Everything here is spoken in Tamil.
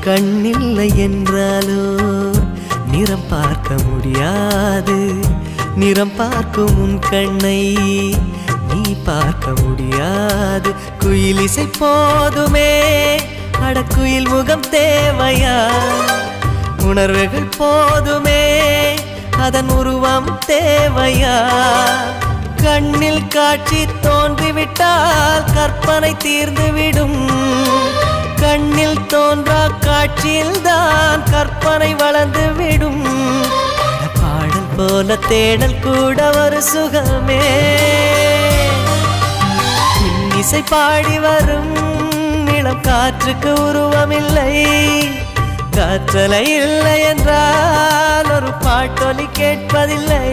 கண்ணில்லை என்றாலோ நிறம் பார்க்க முடியாது. நிறம் பார்க்கும் உன் கண்ணை நீ பார்க்க முடியாது. குயில் இசை போதுமே, அடக்குயில் முகம் தேவையா? உணர்வுகள் போதுமே, அதன் உருவம் தேவையா? கண்ணில் காட்சி தோன்றிவிட்டால் கற்பனை தீர்ந்துவிடும். கண்ணில் தோன்றா காட்சியில்தான் கற்பனை வளர்ந்துவிடும். பாடல் போல தேடல் கூட ஒரு சுகமே. இசை பாடி வரும் இளம் காற்றுக்கு உருவமில்லை. காற்றலை இல்லை என்றால் ஒரு பாட்டொலி கேட்பதில்லை.